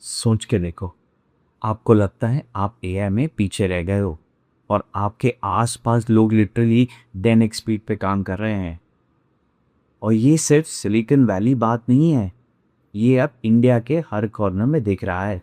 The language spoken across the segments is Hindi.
सोच के देखो, आपको लगता है आप एआई में पीछे रह गए हो और आपके आसपास लोग लिटरली 10x स्पीड पे काम कर रहे हैं। और ये सिर्फ सिलिकॉन वैली बात नहीं है, ये अब इंडिया के हर कॉर्नर में दिख रहा है।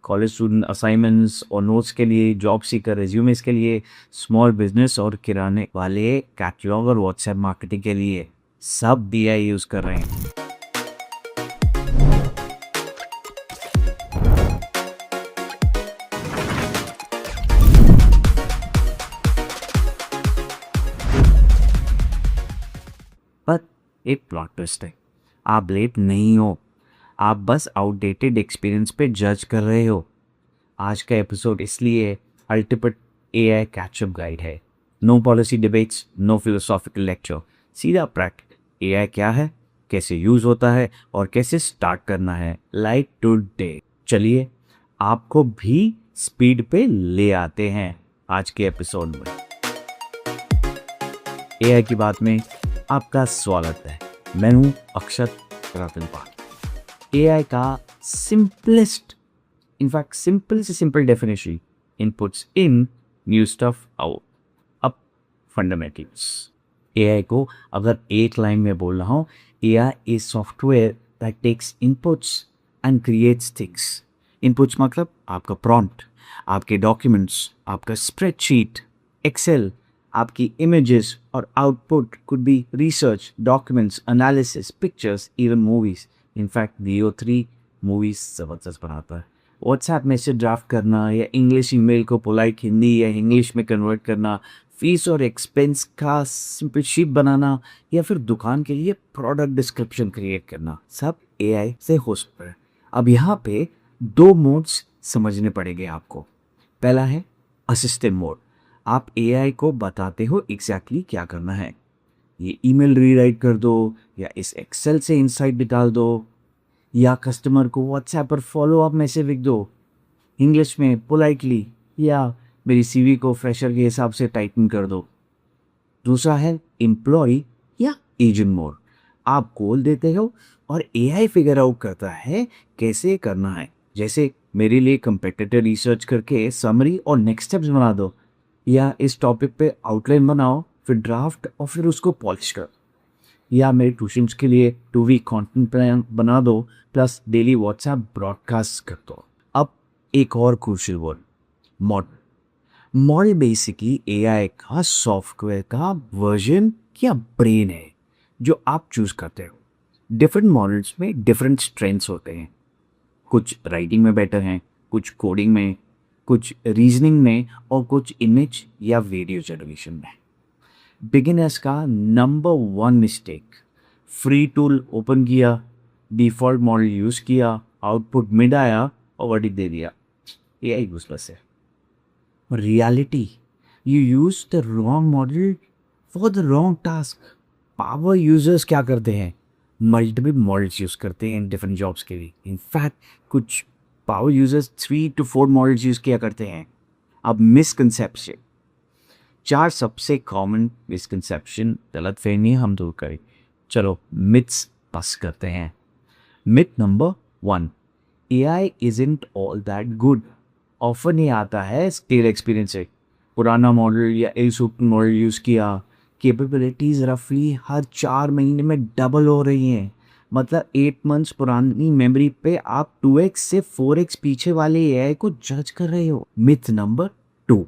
कॉलेज स्टूडेंट असाइनमेंट्स और नोट्स के लिए, जॉब सीकर रिज्यूमेस के लिए, स्मॉल बिजनेस और किराने वाले कैटलॉग और व्हाट्सएप मार्केटिंग के लिए सब एआई यूज़ कर रहे हैं। पर एक प्लॉट ट्विस्ट है, आप लेट नहीं हो, आप बस आउटडेटेड एक्सपीरियंस पे जज कर रहे हो। आज का एपिसोड इसलिए अल्टीमेट एआई कैचअप गाइड है। No policy debates, no philosophical lecture, सीधा प्रैक्टिकल। एआई क्या है, कैसे यूज़ होता है और कैसे स्टार्ट करना है लाइक टुडे। चलिए आपको भी स्पीड पे ले आते हैं आज के एपिसोड में। एआई की बात में आपका स्वागत है। मैं हूं अक्षत रतनपाल। एआई का सिंपलेस्ट, इनफैक्ट सिंपल से सिंपल definition, inputs in, new stuff out. अब फंडामेंटल्स। एआई को अगर एक लाइन में बोल रहा हूं, AI is software that takes inputs and creates things. Inputs मतलब आपका प्रॉम्प्ट, आपके डॉक्यूमेंट्स, आपका स्प्रेडशीट, एक्सेल, आपकी इमेजेस, और output could be research, documents, analysis, pictures, even movies. In fact DO3 movies ज़बरदस्त बनाता है। व्हाट्सएप मैसेज ड्राफ्ट करना या इंग्लिश ईमेल को पोलाइट हिंदी या इंग्लिश में कन्वर्ट करना, फीस और एक्सपेंस का सिंपल शीट बनाना, या फिर दुकान के लिए प्रोडक्ट डिस्क्रिप्शन क्रिएट करना, सब एआई से हो सकता है। अब यहाँ पे दो मोड्स समझने पड़ेंगे आपको। पहला है असिस्टेंट मोड। आप एआई को बताते हो एग्जैक्टली क्या करना है। ये ईमेल रीराइट कर दो, या इस एक्सेल से इनसाइट निकाल दो, या कस्टमर को व्हाट्सएप पर फॉलो अप मैसेज लिख दो इंग्लिश में पोलाइटली, या मेरी सीवी को फ्रेशर के हिसाब से टाइटन कर दो। दूसरा है एम्प्लॉय या एजेंट मोड। आप कॉल देते हो और एआई फिगर आउट करता है कैसे करना है। जैसे मेरे लिए कंपेटिटर रिसर्च करके समरी और नेक्स्ट स्टेप्स बना दो, या इस टॉपिक पे आउटलाइन बनाओ, फिर ड्राफ्ट और फिर उसको पॉलिश कर, या मेरे ट्यूशन्स के लिए 2 वीक कंटेंट प्लान बना दो, प्लस डेली व्हाट्सएप ब्रॉडकास्ट कर दो। अब एक और crucial word, model. Model basically AI का सॉफ्टवेयर का वर्जन या ब्रेन है जो आप चूज करते हो। डिफरेंट मॉडल्स में डिफरेंट स्ट्रेंथ्स होते हैं। कुछ राइटिंग में बेटर हैं, कुछ कोडिंग में, कुछ रीजनिंग में, और कुछ इमेज या वीडियो जनरेशन में। बिगिनर्स का number 1 mistake, free tool open किया, डिफ़ॉल्ट मॉडल यूज़ किया, आउटपुट मिड आया और वर्डिक्ट दे दिया। एआई यूजलेस है। Reality, you use the wrong model for the wrong task. Power users क्या करते हैं, मल्टीपल मॉडल्स यूज़ करते हैं इन डिफरेंट जॉब्स के लिए। इनफैक्ट कुछ power users 3 to 4 models use किया करते हैं। अब मिसकंसेप्शन, 4 सबसे कॉमन मिसकंसेप्शन, गलतफहमी हम दूर करें। चलो मिथ्स बस करते हैं। Myth number 1, AI isn't all that good. Offer नहीं आता है स्केल एक्सपीरियंस से। पुराना मॉडल या ए सुपर मॉडल यूज़ किया, कैपेबिलिटीज़ रफली हर 4 महीने में डबल हो रही हैं। मतलब 8 मंथ्स पुरानी मेमोरी पे आप 2x से 4x पीछे वाले एआई को जज कर रहे हो। Myth number 2,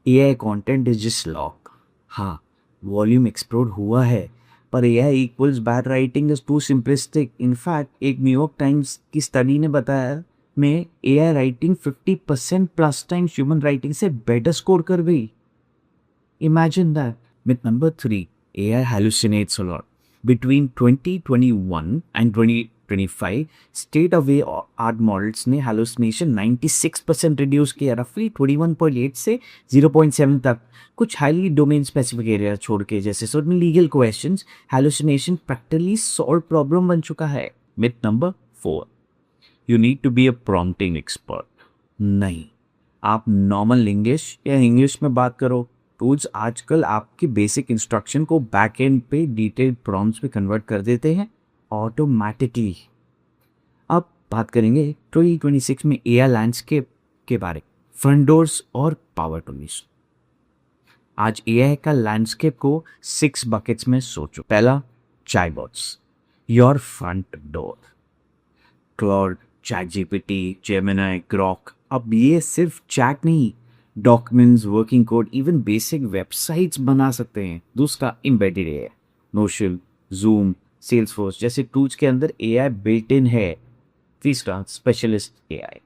AI content is just lock. हाँ, वॉल्यूम एक्सप्लोड हुआ है, पर AI equals bad writing is too simplistic. In fact एक न्यूयॉर्क टाइम्स की स्टडी ने बताया में AI writing 50% plus times human writing से बेटर स्कोर कर गई। Imagine that. Myth number 3, AI hallucinates a lot. Between 2021 and 2025, state-of-the-art models ने hallucination 96% reduce किया, रफली 21.8 से 0.7 तक। कुछ हाईली डोमेन स्पेसिफिक एरिया छोड़ के, जैसे certain legal questions, hallucination practically solve problem बन चुका है। Myth number 4, you need to be a prompting expert. नहीं, आप नॉर्मल इंग्लिश या इंग्लिश में बात करो। टूल्स आजकल आपकी बेसिक इंस्ट्रक्शन को बैक एंड पे डिटेल प्रॉम्प्ट्स में कन्वर्ट कर देते हैं ऑटोमेटिकली। अब बात करेंगे 2026 में एआई लैंडस्केप के बारे, फ्रंट डोर्स और पावर टूल्स। आज एआई का लैंडस्केप को 6 बकेट्स में सोचो। पहला, chatbots, your front door. Claude, ChatGPT, Gemini, Grok. अब ये सिर्फ चैट नहीं, documents, working code, even basic websites बना सकते हैं। दूसरा, embedded AI, Notion, Zoom, Salesforce जैसे टूल्स के अंदर एआई बिल्ट इन है। तीसरा, specialist AI,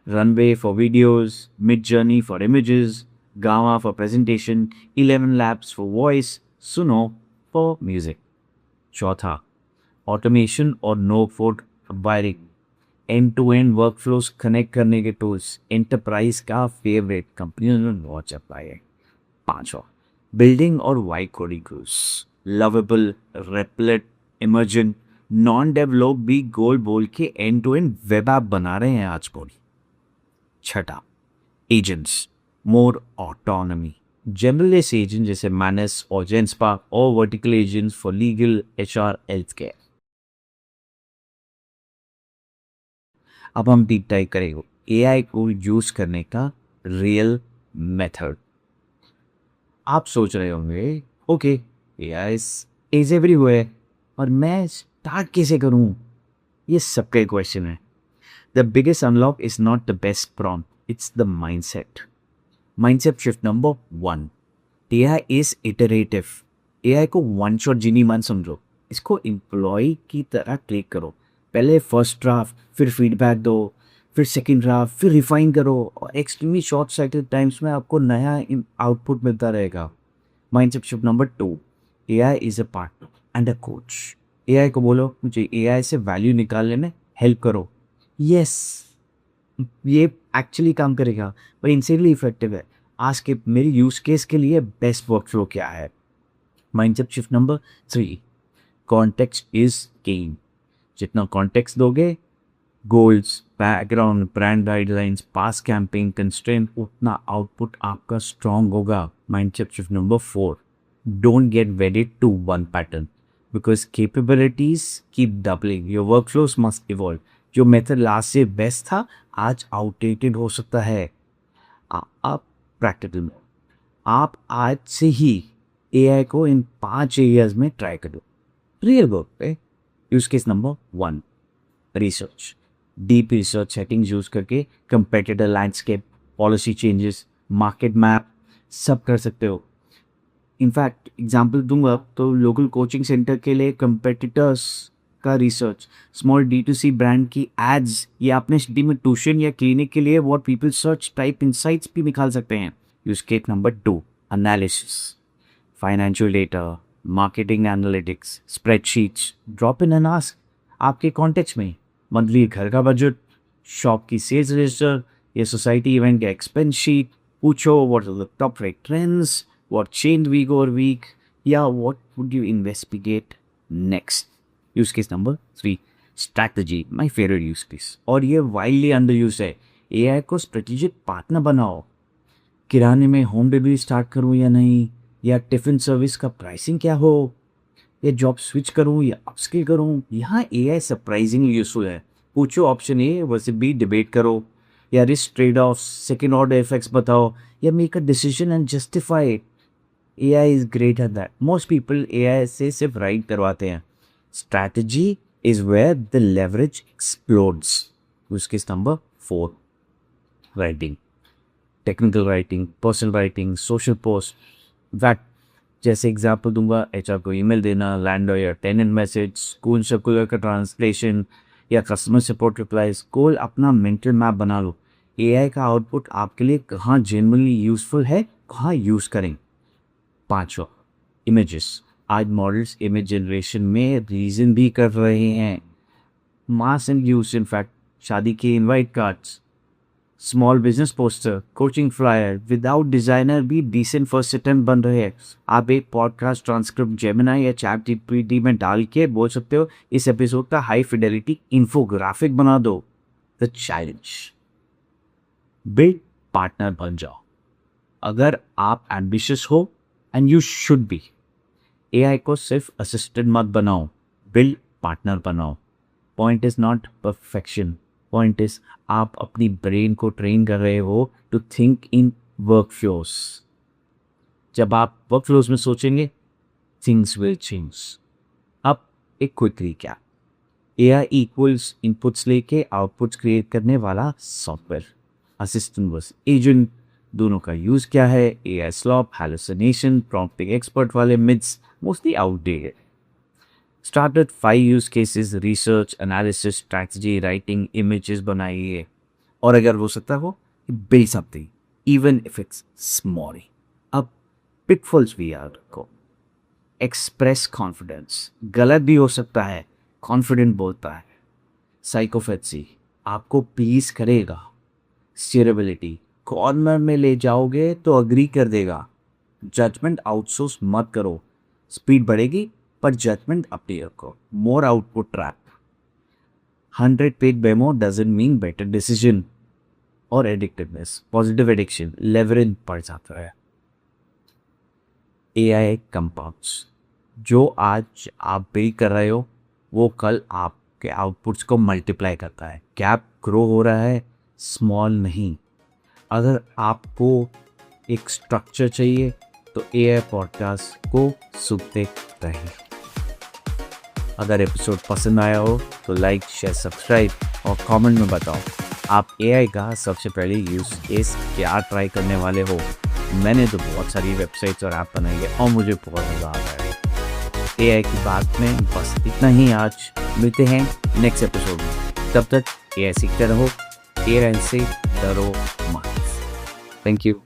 Runway for videos, Midjourney for images, Gamma for presentation, 11 labs for voice, Suno for music. चौथा, ऑटोमेशन और no code wiring, end to end workflows connect करने के टूल्स, एंटरप्राइज का फेवरेट, कंपनियों ने लॉन्च अप्लाई है। पांचवा, बिल्डिंग और vibe coding tools, Lovable, Replit, Emergent, non develop भी गोल बोल के end to end web app बना रहे हैं आज कोडी। छठा, agents, more autonomy, generalist agent जैसे मैनेस और जेंसपार्क और vertical agents for legal, HR, health care. अब हम डीप डाइव करेंगे एआई को यूज करने का रियल मेथड। आप सोच रहे होंगे, ओके एआई इज एवरीवेयर, और मैं स्टार्ट कैसे करूं? ये सबके क्वेश्चन है। The biggest unlock is not the best prompt, it's the mindset. Mindset shift number 1, AI is iterative. AI को वन शॉट जीनी मान समझो, इसको एम्प्लॉय की तरह ट्रीट करो। पहले फर्स्ट ड्राफ्ट, फिर फीडबैक दो, फिर सेकंड ड्राफ्ट, फिर रिफाइन करो, और एक्सट्रीमली शॉर्ट साइकिल टाइम्स में आपको नया आउटपुट मिलता रहेगा। Mindset shift number 2, AI is a partner and a coach. AI को बोलो मुझे एआई से वैल्यू निकालने में हेल्प करो। यस, ये एक्चुअली काम करेगा, पर इंसिडली इफेक्टिव है। आज के मेरी यूज केस के लिए बेस्ट वर्कफ्लो क्या है? Mindset shift number 3, context is king. जितना कॉन्टेक्स्ट दोगे, goals, background, brand guidelines, past campaign, constraint, उतना आउटपुट आपका स्ट्रांग होगा। Mindset shift number 4, don't get wedded to one pattern because capabilities keep doubling, your workflows must evolve. जो मेथड लास्ट से बेस्ट था आज आउटडेटेड हो सकता है। आप प्रैक्टिकल में आप आज से ही एआई को इन 5 एरियाज में ट्राई करो रियल वर्क पे। Use case number 1, research, deep research settings use करके competitor landscape, policy changes, market map सब कर सकते हो। इनफैक्ट एग्जांपल दूंगा तो लोकल कोचिंग सेंटर के लिए कंपेटिटर्स का रिसर्च, स्मॉल D2C ब्रांड की एड्स, या अपने सिटी में ट्यूशन या क्लिनिक के लिए what people search type insights भी निकाल सकते हैं। Use case number 2, analysis, financial data, marketing analytics, spreadsheets, drop in and ask. आपके कॉन्टेक्स्ट में मंथली घर का बजट, शॉप की सेल्स रजिस्टर या सोसाइटी इवेंट का एक्सपेंस शीट, पूछो what are the top rate trends, what change week over week, या what would you investigate next. Use case number 3, strategy, my favourite use case, और ये वाइडली अंडर यूज है। एआई को स्ट्रेटेजिक पार्टनर बनाओ। किराने में होम डिलीवरी स्टार्ट करूं या नहीं, या टिफिन सर्विस का प्राइसिंग क्या हो, या जॉब स्विच करूं या अपस्किल करूं। यहाँ एआई सरप्राइजिंगली यूजफुल है। पूछो option A versus B, debate करो, या risk trade off, second order effects बताओ, या make a decision and justify it. AI is great at that. Most people AI से सिर्फ राइट करवाते हैं। Strategy is where the leverage explodes. उसके number 4, writing, technical writing, personal writing, social post. That जैसे एग्जाम्पल दूंगा, एचआर को ईमेल देना, लैंडर या टेनेंट मैसेज, स्कूल सर्कुलर का ट्रांसलेशन, या कस्टमर सपोर्ट रिप्लाईज। कोल अपना मेंटल मैप बना लो। एआई का आउटपुट आपके लिए कहाँ जेन्युइनली यूजफुल है, कहाँ यूज करें। 5, इमेजेस। आज मॉडल्स इमेज जनरेशन में रीजन भी कर रहे हैं। मास एंड यूज, इनफैक्ट शादी के invite cards, small business poster, coaching flyer, without designer भी डिसेंट फर्स्ट अटेम्प्ट बन रहे हैं। आप एक पॉडकास्ट ट्रांसक्रिप्ट जेमिनी या चैट जीपीटी में डाल के बोल सकते हो इस एपिसोड का हाई फिडेलिटी इंफोग्राफिक बना दो। द चैलेंज, बिल्ड पार्टनर बन जाओ। अगर आप एम्बिशियस हो, and you should be, AI को सिर्फ असिस्टेंट मत बनाओ, बिल्ड पार्टनर बनाओ। Point is not perfection, point is आप अपनी ब्रेन को ट्रेन कर रहे हो to think in workflows. जब आप वर्क फ्लोस में सोचेंगे, थिंग्स विल चेंज। अब एक quick recap. AI equals inputs लेके आउटपुट्स क्रिएट करने वाला सॉफ्टवेयर। असिस्टेंट वर्सेस एजेंट, दोनों का यूज़ क्या है? AI slop, hallucination, prompting expert वाले myths mostly outdated. Started 5 use cases, research, analysis, strategy, writing, images बनाइए, और अगर हो सकता हो build something even if it's small. अब पिटफॉल्स भी याद रखो। एक्सप्रेस कॉन्फिडेंस, गलत भी हो सकता है, कॉन्फिडेंट बोलता है। साइकोफेट्सी, आपको प्लीज करेगा। स्टीरेबिलिटी, कॉर्नर में ले जाओगे तो अग्री कर देगा। जजमेंट आउटसोर्स मत करो, स्पीड बढ़ेगी पर जजमेंट अपनी रखो। More output trap, 100 page memo doesn't mean better decision. और एडिक्टिवनेस, पॉजिटिव एडिक्शन, लेवरिन पड़ जाता है। AI कंपाउंड्स, जो आज आप बिल्ड कर रहे हो वो कल आपके आउटपुट्स को मल्टीप्लाई करता है। गैप ग्रो हो रहा है, स्मॉल नहीं। अगर आपको एक स्ट्रक्चर चाहिए तो AI पॉडकास्ट को सुनते रहिए। अगर एपिसोड पसंद आया हो तो लाइक, शेयर, सब्सक्राइब और कमेंट में बताओ आप AI का सबसे पहले यूज केस क्या ट्राई करने वाले हो। मैंने तो बहुत सारी वेबसाइट्स और ऐप बनाई है और मुझे बहुत मज़ा आ रहा है। AI की बात में बस इतना ही आज। मिलते हैं नेक्स्ट एपिसोड में, तब तक AI सीखते रहो, AI से डरो मत। Thank you.